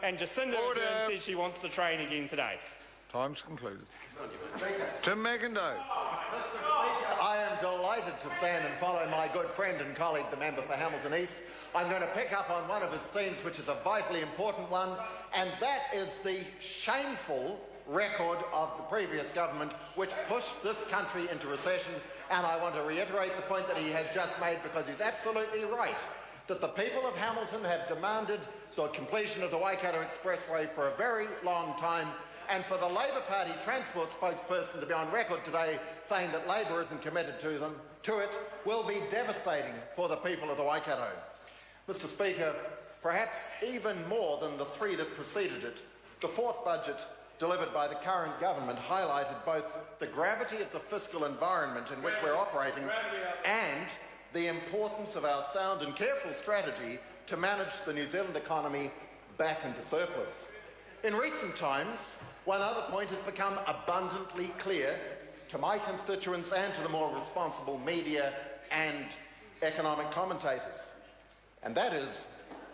and Jacinda Ardern said she wants the train again today. Time's concluded. Tim McIndoe. I am delighted to stand and follow my good friend and colleague, the member for Hamilton East. I'm going to pick up on one of his themes, which is a vitally important one, and that is the shameful record of the previous government which pushed this country into recession. And I want to reiterate the point that he has just made, because he's absolutely right, that the people of Hamilton have demanded the completion of the Waikato Expressway for a very long time, and for the Labor Party transport spokesperson to be on record today saying that Labor isn't committed to it will be devastating for the people of the Waikato. Mr. Speaker, perhaps even more than the three that preceded it, the fourth budget delivered by the current government highlighted both the gravity of the fiscal environment in which we're operating and the importance of our sound and careful strategy to manage the New Zealand economy back into surplus. In recent times, one other point has become abundantly clear to my constituents and to the more responsible media and economic commentators, and that is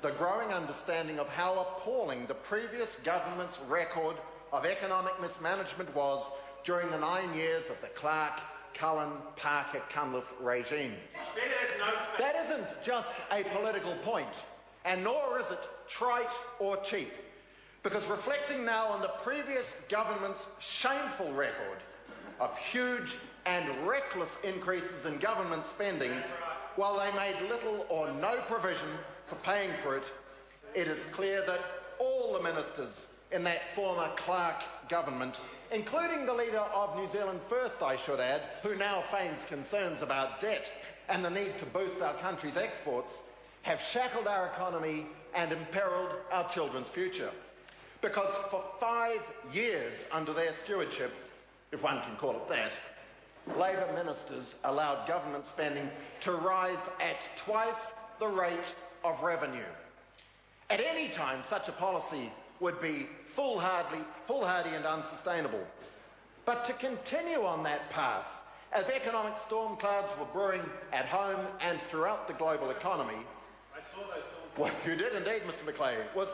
the growing understanding of how appalling the previous government's record of economic mismanagement was during the 9 years of the Clark, Cullen, Parker, Cunliffe regime. That isn't just a political point, and nor is it trite or cheap, because reflecting now on the previous government's shameful record of huge and reckless increases in government spending, while they made little or no provision for paying for it, it is clear that all the ministers in that former Clark government, including the leader of New Zealand First, I should add, who now feigns concerns about debt and the need to boost our country's exports, have shackled our economy and imperilled our children's future. Because for 5 years under their stewardship, if one can call it that, Labor ministers allowed government spending to rise at twice the rate of revenue. At any time, such a policy would be foolhardy and unsustainable. But to continue on that path, as economic storm clouds were brewing at home and throughout the global economy, what you did indeed, Mr. McLeay, was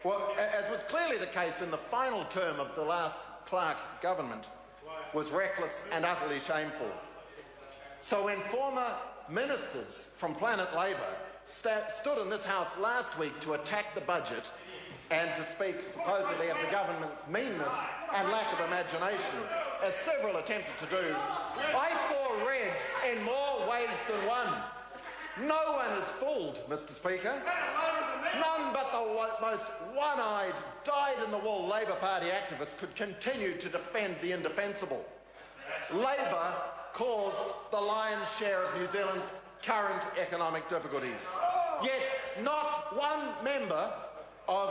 as was clearly the case in the final term of the last Clark government, was reckless and utterly shameful. So when former ministers from Planet Labor stood in this House last week to attack the budget and to speak supposedly of the government's meanness and lack of imagination, as several attempted to do, I saw red in more ways than one. No one is fooled, Mr. Speaker. None but the most one-eyed, dyed-in-the-wool Labor Party activists could continue to defend the indefensible. Labor caused the lion's share of New Zealand's current economic difficulties. Yet not one member of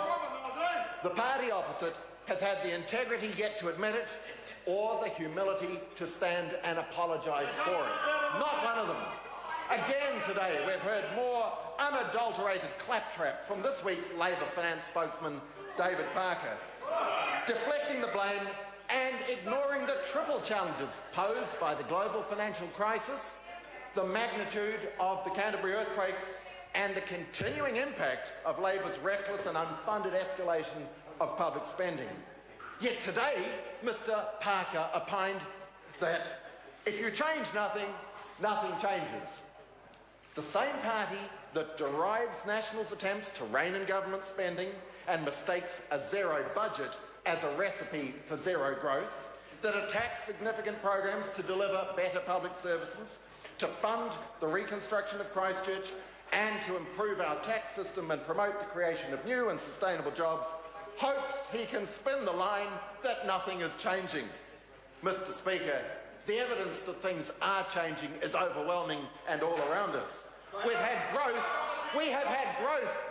the party opposite has had the integrity yet to admit it, or the humility to stand and apologise for it. Not one of them. Again today, we've heard more unadulterated claptrap from this week's Labor finance spokesman, David Parker, deflecting the blame and ignoring the triple challenges posed by the global financial crisis, the magnitude of the Canterbury earthquakes, and the continuing impact of Labor's reckless and unfunded escalation of public spending. Yet today, Mr. Parker opined that if you change nothing, nothing changes. The same party that derides Nationals' attempts to rein in government spending and mistakes a zero budget as a recipe for zero growth, that attacks significant programs to deliver better public services, to fund the reconstruction of Christchurch, and to improve our tax system and promote the creation of new and sustainable jobs, hopes he can spin the line that nothing is changing. Mr. Speaker, the evidence that things are changing is overwhelming and all around us. We've had growth. We have had growth,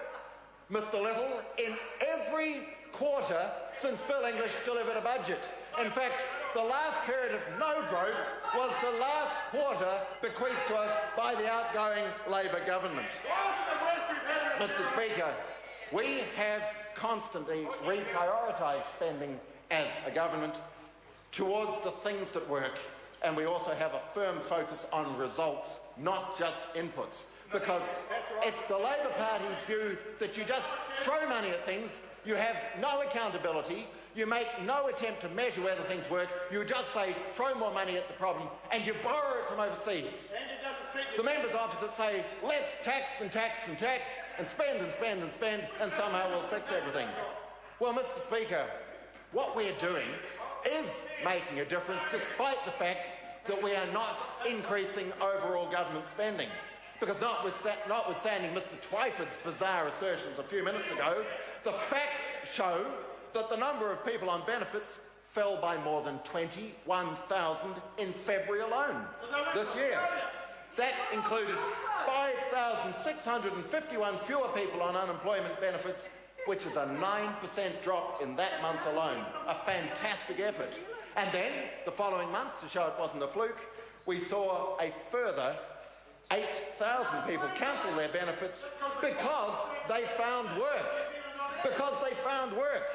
Mr. Little, in every quarter since Bill English delivered a budget. In fact, the last period of no growth was the last quarter bequeathed to us by the outgoing Labor government. Mr. Speaker, we have constantly reprioritised spending as a government towards the things that work, and we also have a firm focus on results, not just inputs. because it's the Labor Party's view that you just throw money at things, you have no accountability, you make no attempt to measure whether things work, you just say throw more money at the problem and you borrow it from overseas. The members opposite say let's tax and tax and tax and spend and spend and spend and somehow we'll fix everything. Well, Mr. Speaker, what we're doing is making a difference despite the fact that we are not increasing overall government spending. Because notwithstanding Mr. Twyford's bizarre assertions a few minutes ago, the facts show that the number of people on benefits fell by more than 21,000 in February alone this year. That included 5,651 fewer people on unemployment benefits, which is a 9% drop in that month alone. A fantastic effort. And then, the following month, to show it wasn't a fluke, we saw a further 8,000 people cancel their benefits because they found work. Because they found work.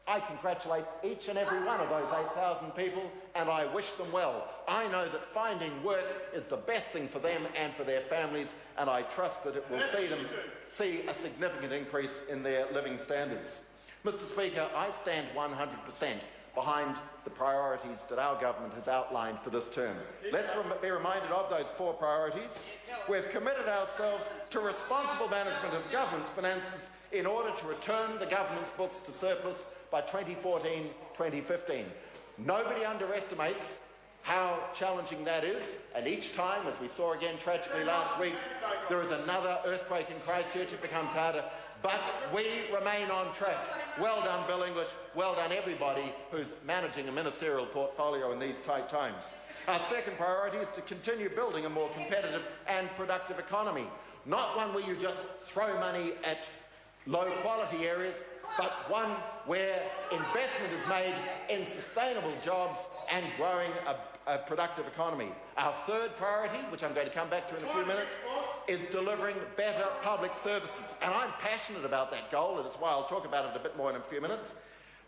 I congratulate each and every one of those 8,000 people and I wish them well. I know that finding work is the best thing for them and for their families, and I trust that it will see them see a significant increase in their living standards. Mr. Speaker, I stand 100% behind the priorities that our government has outlined for this term. Let's be reminded of those 4 priorities. We've committed ourselves to responsible management of government's finances in order to return the government's books to surplus by 2014-2015. Nobody underestimates how challenging that is, and each time, as we saw again tragically last week, there is another earthquake in Christchurch, it becomes harder. But we remain on track. Well done, Bill English. Well done, everybody who's managing a ministerial portfolio in these tight times. Our second priority is to continue building a more competitive and productive economy, not one where you just throw money at low-quality areas, but one where investment is made in sustainable jobs and growing a productive economy. Our third priority, which I'm going to come back to in a few minutes, is delivering better public services. And I'm passionate about that goal, and it's why I'll talk about it a bit more in a few minutes.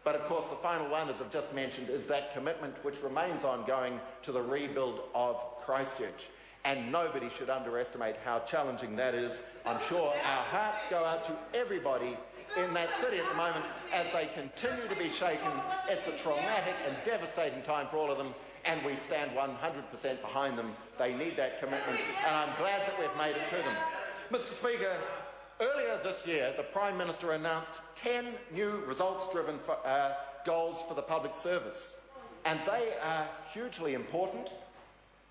But of course, the final one, as I've just mentioned, is that commitment which remains ongoing to the rebuild of Christchurch. And nobody should underestimate how challenging that is. I'm sure our hearts go out to everybody in that city at the moment as they continue to be shaken. It's a traumatic and devastating time for all of them, and we stand 100% behind them. They need that commitment, and I'm glad that we've made it to them. Mr. Speaker, earlier this year, the Prime Minister announced 10 new results-driven goals for the public service, and they are hugely important.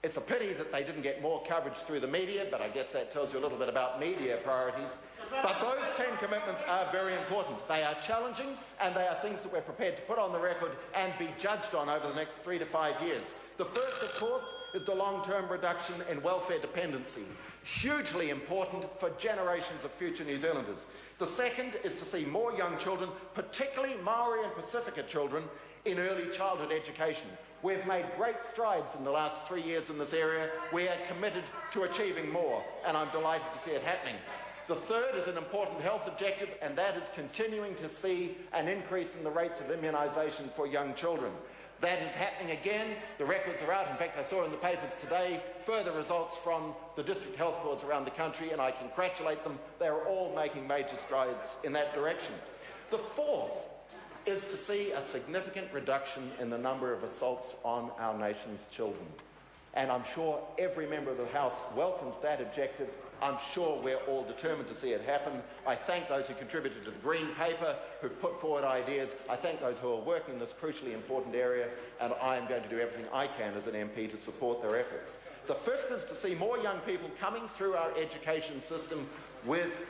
It's a pity that they didn't get more coverage through the media, but I guess that tells you a little bit about media priorities. But those 10 commitments are very important. They are challenging, and they are things that we're prepared to put on the record and be judged on over the next 3 to 5 years. The first, of course, is the long-term reduction in welfare dependency, hugely important for generations of future New Zealanders. The second is to see more young children, particularly Maori and Pacifica children, in early childhood education. We've made great strides in the last 3 years in this area. We are committed to achieving more, and I'm delighted to see it happening. The third is an important health objective, and that is continuing to see an increase in the rates of immunisation for young children. That is happening again. The records are out. In fact, I saw in the papers today further results from the district health boards around the country, and I congratulate them. They are all making major strides in that direction. The fourth is to see a significant reduction in the number of assaults on our nation's children. And I'm sure every member of the House welcomes that objective. I'm sure we're all determined to see it happen. I thank those who contributed to the Green Paper, who've put forward ideas. I thank those who are working in this crucially important area, and I am going to do everything I can as an MP to support their efforts. The fifth is to see more young people coming through our education system with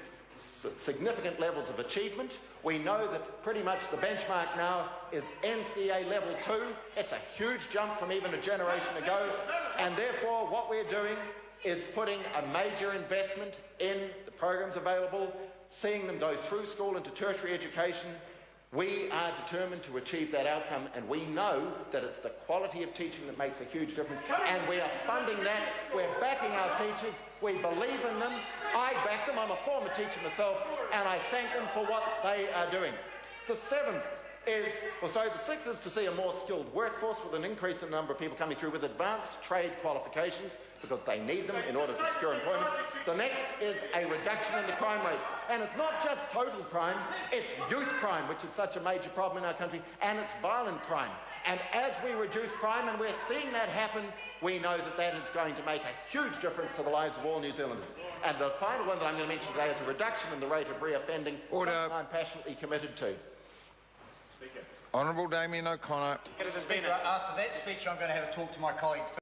significant levels of achievement. We know that pretty much the benchmark now is NCA level 2. It's a huge jump from even a generation ago, and therefore what we're doing is putting a major investment in the programs available, seeing them go through school into tertiary education. We are determined to achieve that outcome, and we know that it's the quality of teaching that makes a huge difference, and we are funding that. We're backing our teachers. We believe in them. I back them. I'm a former teacher myself, and I thank them for what they are doing. The seventh the sixth is to see a more skilled workforce with an increase in the number of people coming through with advanced trade qualifications because they need them in order to secure employment. The next is a reduction in the crime rate. And it's not just total crime, it's youth crime, which is such a major problem in our country, and it's violent crime. And as we reduce crime, and we're seeing that happen, we know that that is going to make a huge difference to the lives of all New Zealanders. And the final one that I'm going to mention today is a reduction in the rate of reoffending, something I'm passionately committed to. Honourable Damien O'Connor. After that speech, I'm going to have a talk to my colleague.